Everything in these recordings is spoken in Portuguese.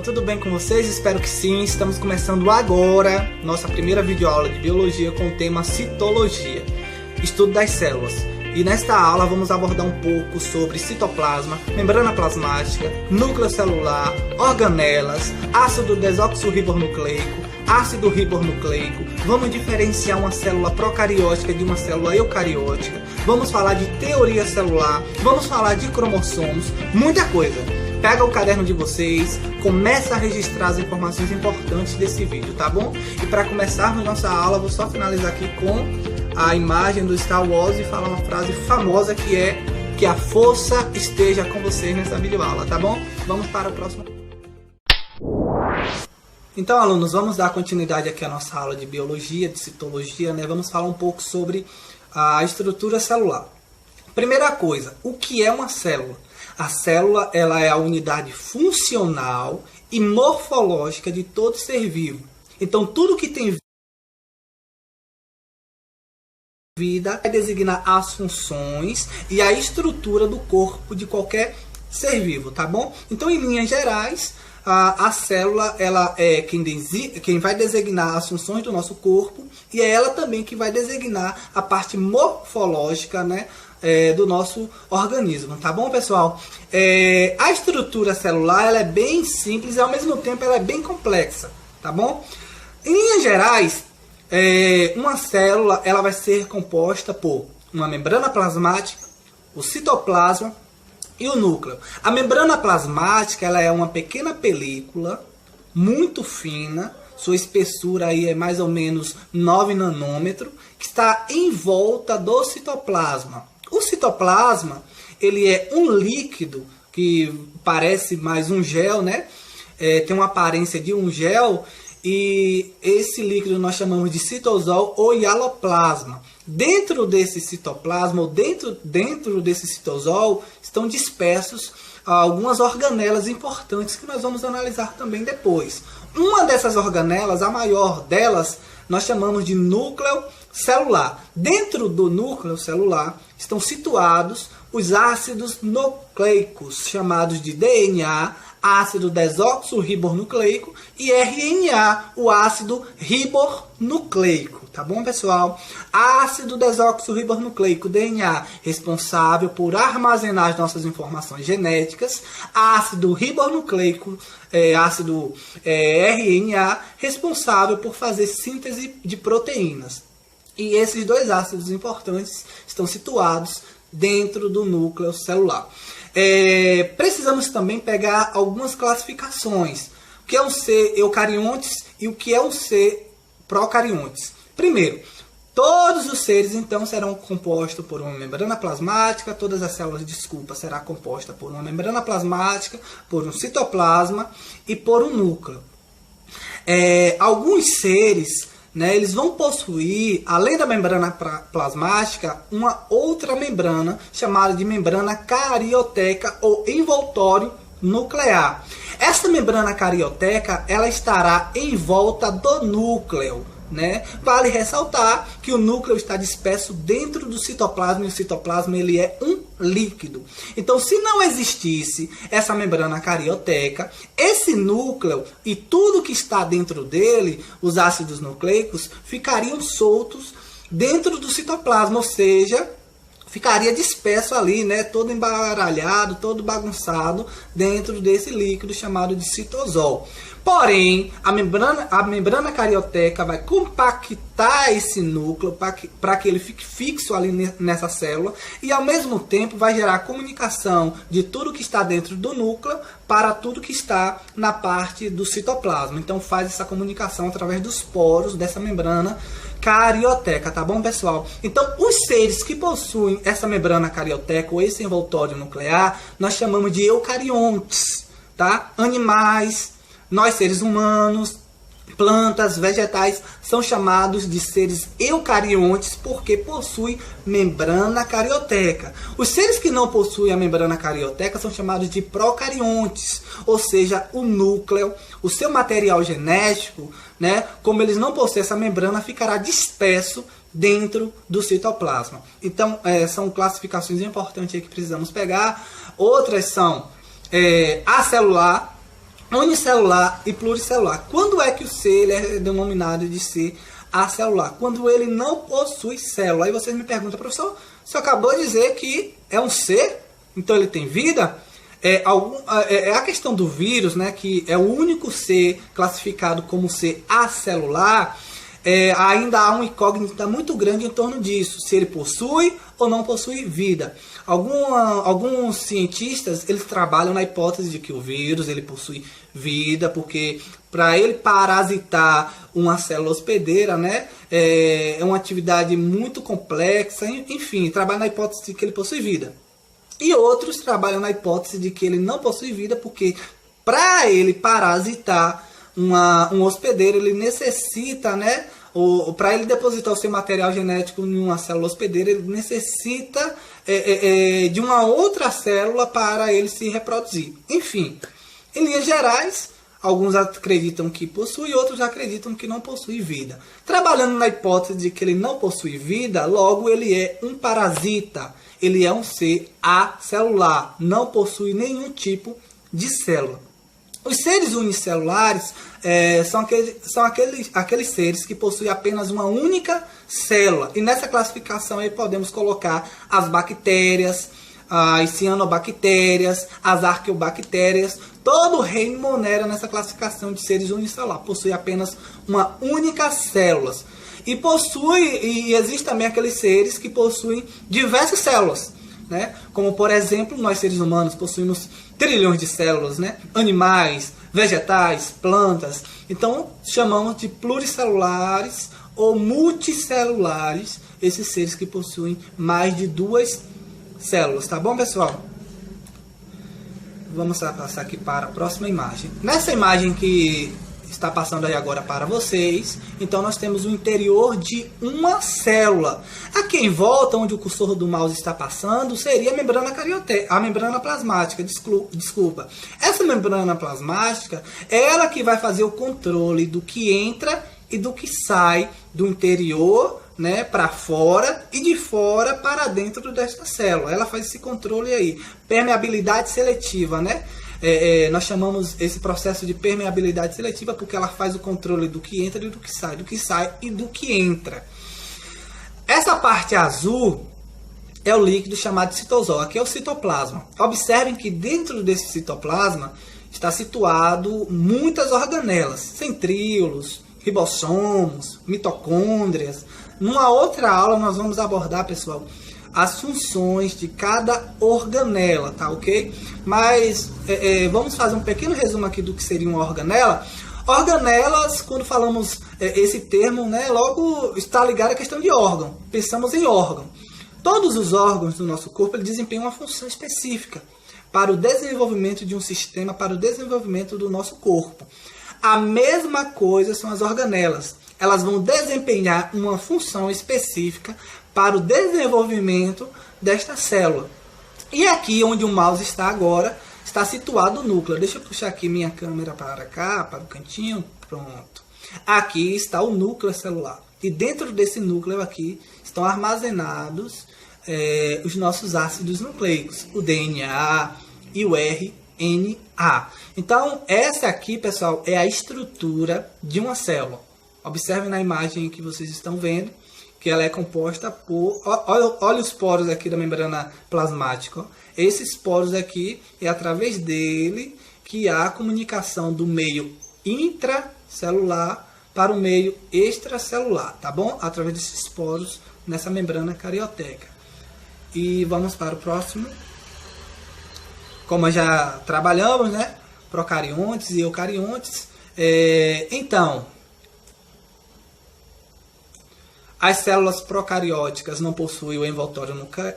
tudo bem com vocês? Espero que sim. Estamos começando agora nossa primeira videoaula de biologia com o tema citologia, estudo das células. E nesta aula vamos abordar um pouco sobre citoplasma, membrana plasmática, núcleo celular, organelas, ácido desoxirribonucleico, ácido ribonucleico. Vamos diferenciar uma célula procariótica de uma célula eucariótica. Vamos falar de teoria celular, vamos falar de cromossomos, muita coisa. Pega o caderno de vocês, começa a registrar as informações importantes desse vídeo, tá bom? E para começarmos nossa aula, vou só finalizar aqui com a imagem do Star Wars e falar uma frase famosa que é: que a força esteja com vocês nessa videoaula, tá bom? Vamos para o próximo. Então, alunos, vamos dar continuidade aqui à nossa aula de biologia, de citologia, né? Vamos falar um pouco sobre a estrutura celular. Primeira coisa, o que é uma célula? A célula, ela é a unidade funcional e morfológica de todo ser vivo. Então, tudo que tem vida vai designar as funções e a estrutura do corpo de qualquer ser vivo, tá bom? Então, em linhas gerais, a célula, ela é quem vai designar as funções do nosso corpo e é ela também que vai designar a parte morfológica, né, do nosso organismo, tá bom, pessoal? A estrutura celular, ela é bem simples e ao mesmo tempo ela é bem complexa, tá bom? Em linhas gerais, uma célula, ela vai ser composta por uma membrana plasmática, o citoplasma e o núcleo. A membrana plasmática, ela é uma pequena película muito fina, sua espessura aí é mais ou menos 9 nanômetros, que está em volta do citoplasma. O citoplasma, ele é um líquido que parece mais um gel, né? Tem uma aparência de um gel, e esse líquido nós chamamos de citosol ou hialoplasma. Dentro desse citoplasma, ou dentro desse citosol, estão dispersos algumas organelas importantes que nós vamos analisar também depois. Uma dessas organelas, a maior delas, nós chamamos de núcleo celular. Dentro do núcleo celular estão situados os ácidos nucleicos, chamados de DNA, ácido desoxirribonucleico, e RNA, o ácido ribonucleico, tá bom, pessoal? Ácido desoxirribonucleico, DNA, responsável por armazenar as nossas informações genéticas. Ácido ribonucleico, ácido RNA, responsável por fazer síntese de proteínas. E esses dois ácidos importantes estão situados dentro do núcleo celular. Precisamos também pegar algumas classificações. O que é um ser eucariontes e o que é um ser procariontes. Primeiro, todos os seres então serão compostos por uma membrana plasmática, todas as células, será composta por uma membrana plasmática, por um citoplasma e por um núcleo. Alguns seres, né, eles vão possuir, além da membrana plasmática, uma outra membrana chamada de membrana carioteca ou envoltório nuclear. Essa membrana carioteca, ela estará em volta do núcleo, né? Vale ressaltar que o núcleo está disperso dentro do citoplasma e o citoplasma, ele é um líquido. Então, se não existisse essa membrana carioteca, esse núcleo e tudo que está dentro dele, os ácidos nucleicos, ficariam soltos dentro do citoplasma, ou seja, ficaria disperso ali, né, todo embaralhado, todo bagunçado dentro desse líquido chamado de citosol. Porém, a membrana carioteca vai compactar esse núcleo para que ele fique fixo ali nessa célula e, ao mesmo tempo, vai gerar comunicação de tudo que está dentro do núcleo para tudo que está na parte do citoplasma. Então, faz essa comunicação através dos poros dessa membrana carioteca, tá bom, pessoal? Então, os seres que possuem essa membrana carioteca ou esse envoltório nuclear, nós chamamos de eucariontes, tá? Animais, nós seres humanos, plantas, vegetais, são chamados de seres eucariontes porque possuem membrana carioteca. Os seres que não possuem a membrana carioteca são chamados de procariontes, ou seja, o núcleo, o seu material genético, né, como eles não possuem essa membrana, ficará disperso dentro do citoplasma. Então, são classificações importantes aí que precisamos pegar. Outras são acelular, unicelular e pluricelular. Quando é que o ser ele é denominado de ser acelular? Quando ele não possui célula. Aí vocês me perguntam, professor, você acabou de dizer que é um ser, então ele tem vida? A questão do vírus, né, que é o único ser classificado como ser acelular, ainda há uma incógnita muito grande em torno disso, se ele possui ou não possui vida. Alguns cientistas eles trabalham na hipótese de que o vírus ele possui vida, porque para ele parasitar uma célula hospedeira, né, é uma atividade muito complexa, enfim, trabalham na hipótese de que ele possui vida. E outros trabalham na hipótese de que ele não possui vida, porque para ele parasitar um hospedeiro, ele necessita, né, para ele depositar o seu material genético em uma célula hospedeira, ele necessita de uma outra célula para ele se reproduzir. Enfim, em linhas gerais, alguns acreditam que possui, outros acreditam que não possui vida. Trabalhando na hipótese de que ele não possui vida, logo ele é um parasita. Ele é um ser acelular, não possui nenhum tipo de célula. Os seres unicelulares são aqueles seres que possuem apenas uma única célula. E nessa classificação aí podemos colocar as bactérias, as cianobactérias, as arqueobactérias. Todo o reino Monera nessa classificação de seres unicelulares possui apenas uma única célula. E existem também aqueles seres que possuem diversas células, né? Como, por exemplo, nós seres humanos possuímos trilhões de células, né? Animais, vegetais, plantas. Então, chamamos de pluricelulares ou multicelulares esses seres que possuem mais de 2 células, tá bom, pessoal? Vamos passar aqui para a próxima imagem. Nessa imagem que está passando aí agora para vocês, então nós temos o interior de uma célula. Aqui em volta, onde o cursor do mouse está passando, seria a membrana carioteca, a membrana plasmática, desculpa. Essa membrana plasmática é ela que vai fazer o controle do que entra e do que sai do interior, né, para fora e de fora para dentro desta célula. Ela faz esse controle aí, permeabilidade seletiva, né? Nós chamamos esse processo de permeabilidade seletiva porque ela faz o controle do que entra e do que sai e do que entra. Essa parte azul é o líquido chamado de citosol, que é o citoplasma. Observem que dentro desse citoplasma está situado muitas organelas, centríolos, ribossomos, mitocôndrias. Numa outra aula nós vamos abordar, pessoal, as funções de cada organela, tá ok? Mas vamos fazer um pequeno resumo aqui do que seria uma organela. Organelas, quando falamos esse termo, né, logo está ligado à questão de órgão. Pensamos em órgão. Todos os órgãos do nosso corpo eles desempenham uma função específica para o desenvolvimento de um sistema, para o desenvolvimento do nosso corpo. A mesma coisa são as organelas. Elas vão desempenhar uma função específica para o desenvolvimento desta célula. E aqui onde o mouse está agora, está situado o núcleo. Deixa eu puxar aqui minha câmera para cá, para o cantinho. Pronto. Aqui está o núcleo celular. E dentro desse núcleo aqui estão armazenados os nossos ácidos nucleicos, o DNA e o RNA. Então, essa aqui, pessoal, é a estrutura de uma célula. Observem na imagem que vocês estão vendo que ela é composta por... Olha os poros aqui da membrana plasmática. Ó. Esses poros aqui, é através dele que há a comunicação do meio intracelular para o meio extracelular, tá bom? Através desses poros nessa membrana carioteca. E vamos para o próximo. Como já trabalhamos, né? Procariontes e eucariontes. Então... As células procarióticas não possuem o envoltório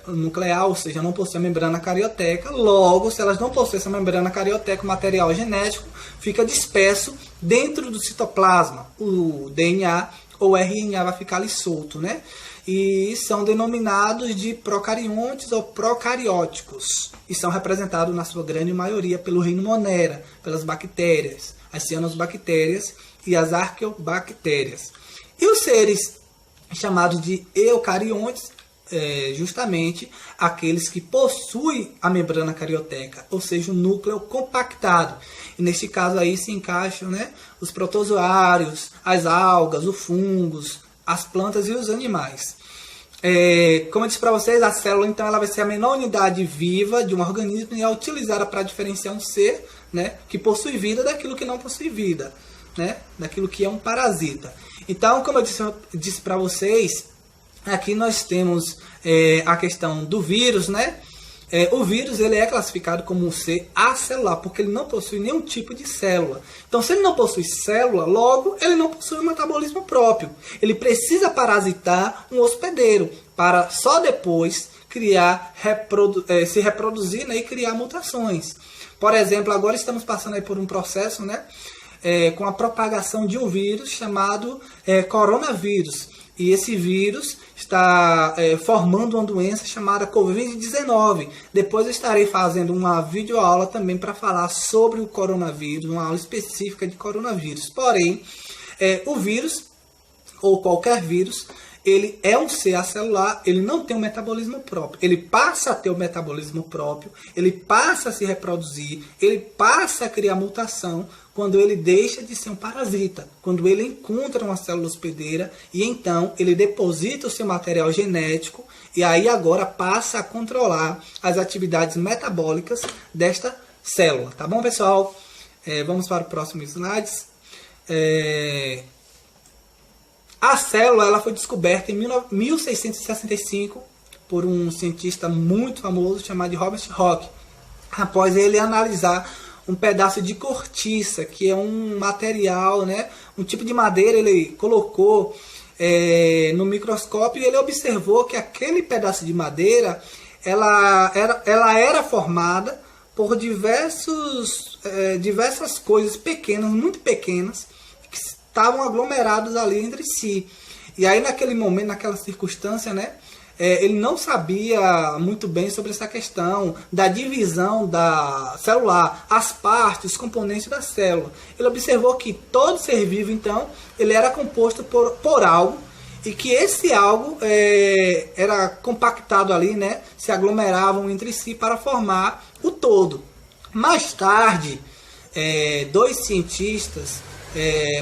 nuclear, ou seja, não possuem a membrana carioteca. Logo, se elas não possuem essa membrana carioteca, o material genético fica disperso dentro do citoplasma. O DNA ou RNA vai ficar ali solto, né? E são denominados de procariontes ou procarióticos. E são representados, na sua grande maioria, pelo reino Monera, pelas bactérias, as cianobactérias e as arqueobactérias. E os seres chamados de eucariontes, justamente aqueles que possuem a membrana carioteca, ou seja, o núcleo compactado. E neste caso aí se encaixam, né, os protozoários, as algas, os fungos, as plantas e os animais. Como eu disse para vocês, a célula então ela vai ser a menor unidade viva de um organismo e é utilizada para diferenciar um ser, né, que possui vida daquilo que não possui vida, né, daquilo que é um parasita. Então, como eu disse para vocês, aqui nós temos a questão do vírus, né? O vírus ele é classificado como um ser acelular, porque ele não possui nenhum tipo de célula. Então, se ele não possui célula, logo ele não possui um metabolismo próprio. Ele precisa parasitar um hospedeiro para só depois criar, se reproduzir, né, e criar mutações. Por exemplo, agora estamos passando aí por um processo, né, com a propagação de um vírus chamado coronavírus. E esse vírus está formando uma doença chamada Covid-19. Depois eu estarei fazendo uma videoaula também para falar sobre o coronavírus, uma aula específica de coronavírus. Porém, o vírus, ou qualquer vírus, ele é um ser acelular, ele não tem um metabolismo próprio. Ele passa a ter o metabolismo próprio, ele passa a se reproduzir, ele passa a criar mutação quando ele deixa de ser um parasita, quando ele encontra uma célula hospedeira e então ele deposita o seu material genético e aí agora passa a controlar as atividades metabólicas desta célula. Tá bom, pessoal? Vamos para o próximo slide. A célula ela foi descoberta em 1665 por um cientista muito famoso chamado de Robert Hooke, após ele analisar um pedaço de cortiça, que é um material, né, um tipo de madeira, ele colocou no microscópio e ele observou que aquele pedaço de madeira ela era formada por diversas coisas pequenas, muito pequenas, que estavam aglomerados ali entre si. E aí naquele momento, naquela circunstância, né, ele não sabia muito bem sobre essa questão da divisão da celular, as partes, os componentes da célula. Ele observou que todo ser vivo, então, ele era composto por algo e que esse algo era compactado ali, né, se aglomeravam entre si para formar o todo. Mais tarde, dois cientistas,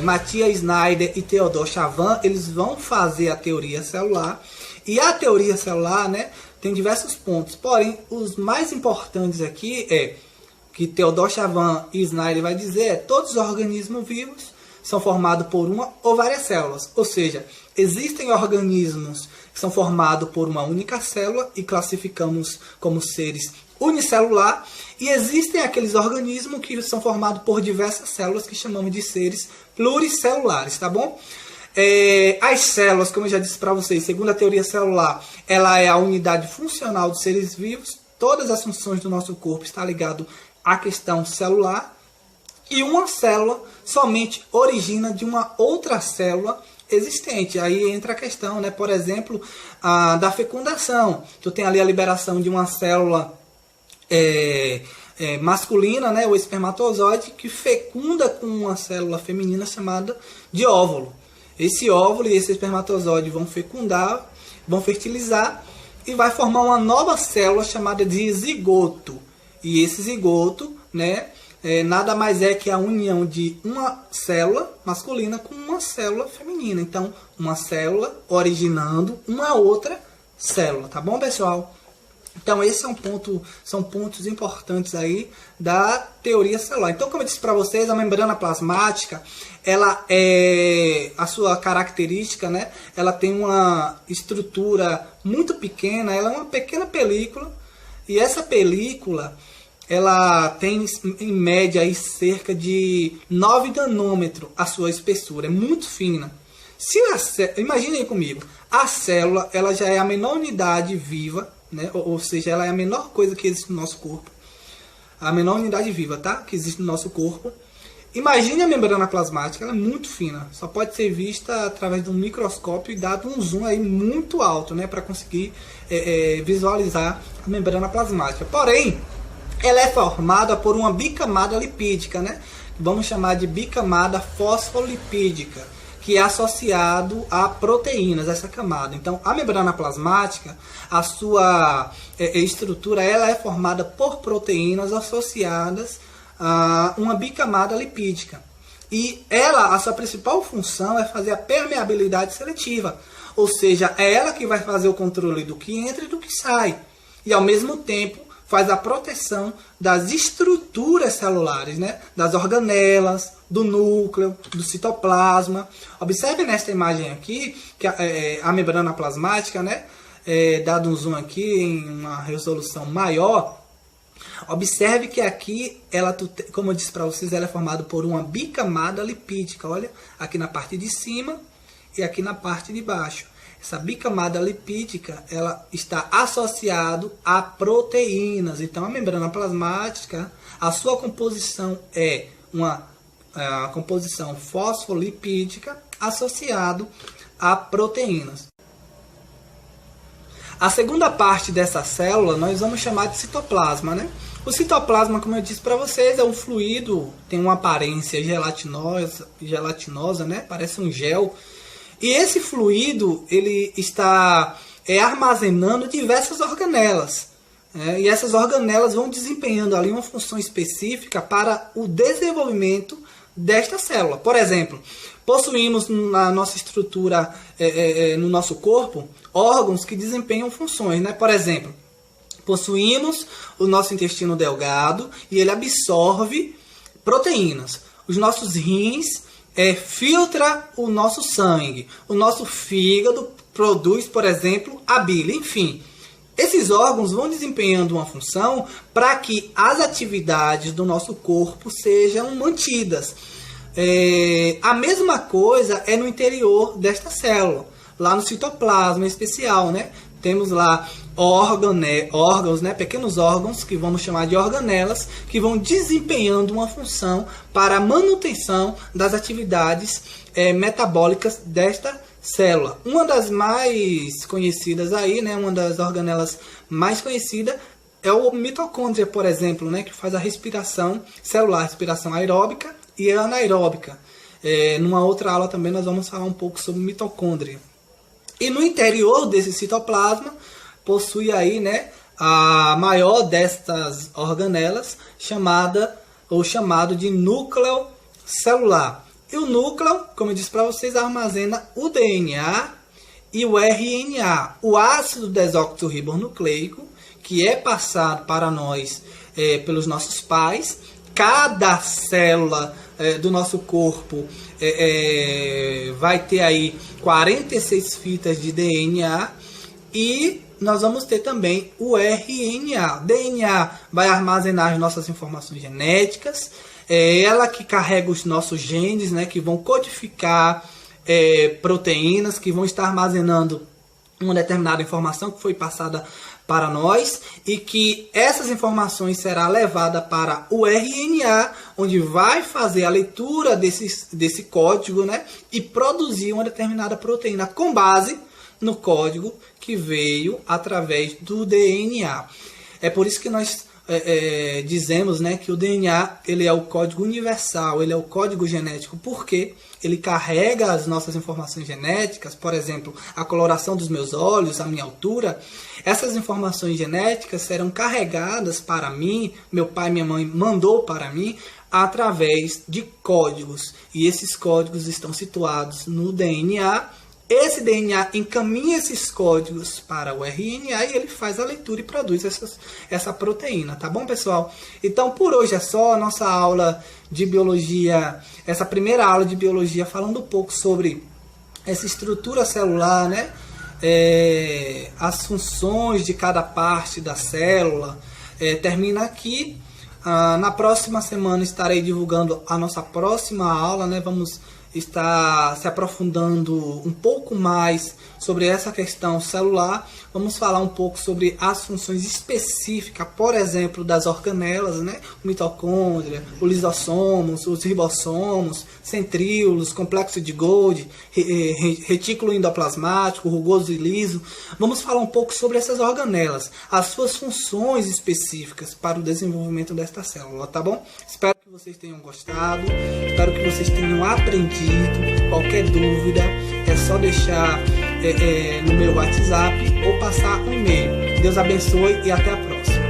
Matthias Snyder e Theodor Chavan, eles vão fazer a teoria celular. E a teoria celular, né, tem diversos pontos. Porém, os mais importantes aqui que Theodor Chavan e Snyder vai dizer todos os organismos vivos são formados por uma ou várias células. Ou seja, existem organismos que são formados por uma única célula e classificamos como seres unicelular. E existem aqueles organismos que são formados por diversas células que chamamos de seres pluricelulares, tá bom? As células, como eu já disse para vocês, segundo a teoria celular, ela é a unidade funcional dos seres vivos. Todas as funções do nosso corpo estão ligadas à questão celular. E uma célula somente origina de uma outra célula existente. Aí entra a questão, né, por exemplo, da fecundação. Tu tem ali a liberação de uma célula masculina, né, o espermatozoide, que fecunda com uma célula feminina chamada de óvulo. Esse óvulo e esse espermatozoide vão fecundar, vão fertilizar e vai formar uma nova célula chamada de zigoto. E esse zigoto, né, nada mais é que a união de uma célula masculina com uma célula feminina. Então, uma célula originando uma outra célula, tá bom, pessoal? Então, esse são pontos importantes aí da teoria celular. Então, como eu disse para vocês, a membrana plasmática, ela a sua característica, né? Ela tem uma estrutura muito pequena, ela é uma pequena película, e essa película, ela tem em média aí cerca de 9 nanômetros a sua espessura, é muito fina. Imaginem aí comigo, a célula ela já é a menor unidade viva, né? Ou seja, ela é a menor coisa que existe no nosso corpo. A menor unidade viva, tá? Que existe no nosso corpo. Imagine a membrana plasmática, ela é muito fina. Só pode ser vista através de um microscópio e dado um zoom aí muito alto, né? Para conseguir visualizar a membrana plasmática. Porém, ela é formada por uma bicamada lipídica, né? Vamos chamar de bicamada fosfolipídica, que é associado a proteínas, essa camada. Então, a membrana plasmática, a sua estrutura, ela é formada por proteínas associadas a uma bicamada lipídica. E ela, a sua principal função é fazer a permeabilidade seletiva. Ou seja, é ela que vai fazer o controle do que entra e do que sai. E, ao mesmo tempo, faz a proteção das estruturas celulares, né? Das organelas, do núcleo, do citoplasma. Observe nesta imagem aqui, que a membrana plasmática, né? Dado um zoom aqui em uma resolução maior, observe que aqui, ela, como eu disse para vocês, ela é formada por uma bicamada lipídica. Olha, aqui na parte de cima e aqui na parte de baixo. Essa bicamada lipídica, ela está associada a proteínas. Então, a membrana plasmática, a sua composição é uma composição fosfolipídica associado a proteínas. A segunda parte dessa célula nós vamos chamar de citoplasma, né? O citoplasma, como eu disse para vocês, é um fluido, tem uma aparência gelatinosa, né? Parece um gel. E esse fluido, ele está armazenando diversas organelas. E essas organelas vão desempenhando ali uma função específica para o desenvolvimento desta célula. Por exemplo, possuímos na nossa estrutura, no nosso corpo, órgãos que desempenham funções, né? Por exemplo, possuímos o nosso intestino delgado e ele absorve proteínas. Os nossos rins filtra o nosso sangue. O nosso fígado produz, por exemplo, a bile. Enfim, esses órgãos vão desempenhando uma função para que as atividades do nosso corpo sejam mantidas. A mesma coisa é no interior desta célula, lá no citoplasma em especial, né? Temos lá órgãos, né? Pequenos órgãos, que vamos chamar de organelas, que vão desempenhando uma função para a manutenção das atividades metabólicas desta célula. Uma das mais conhecidas aí, né? Uma das organelas mais conhecidas é o mitocôndria, por exemplo, né? Que faz a respiração celular, respiração aeróbica e anaeróbica. Numa outra aula também nós vamos falar um pouco sobre mitocôndria. E no interior desse citoplasma possui aí, né, a maior destas organelas, chamado de núcleo celular. E o núcleo, como eu disse para vocês, armazena o DNA e o RNA, o ácido desoxirribonucleico, que é passado para nós pelos nossos pais. Cada célula do nosso corpo vai ter aí 46 fitas de DNA e nós vamos ter também o RNA. DNA vai armazenar as nossas informações genéticas, ela que carrega os nossos genes, né, que vão codificar proteínas, que vão estar armazenando uma determinada informação que foi passada para nós e que essas informações será levada para o RNA, onde vai fazer a leitura desse código, né, e produzir uma determinada proteína com base no código que veio através do DNA. É por isso que nós dizemos, né, que o DNA ele é o código universal, ele é o código genético, porque ele carrega as nossas informações genéticas, por exemplo, a coloração dos meus olhos, a minha altura. Essas informações genéticas serão carregadas para mim, meu pai e minha mãe mandou para mim, através de códigos. E esses códigos estão situados no DNA. Esse DNA encaminha esses códigos para o RNA e ele faz a leitura e produz essa proteína, tá bom, pessoal? Então, por hoje é só a nossa aula de biologia, essa primeira aula de biologia, falando um pouco sobre essa estrutura celular, né? As funções de cada parte da célula. Termina aqui. Na próxima semana estarei divulgando a nossa próxima aula, né? Vamos estar se aprofundando um pouco mais sobre essa questão celular. Vamos falar um pouco sobre as funções específicas, por exemplo, das organelas, né? O mitocôndria, os lisossomos, os ribossomos, centríolos, complexo de Golgi, retículo endoplasmático, rugoso e liso. Vamos falar um pouco sobre essas organelas, as suas funções específicas para o desenvolvimento desta célula, tá bom? Espero que vocês tenham gostado, espero que vocês tenham aprendido. Qualquer dúvida é só deixar no meu WhatsApp ou passar um e-mail. Deus abençoe e até a próxima.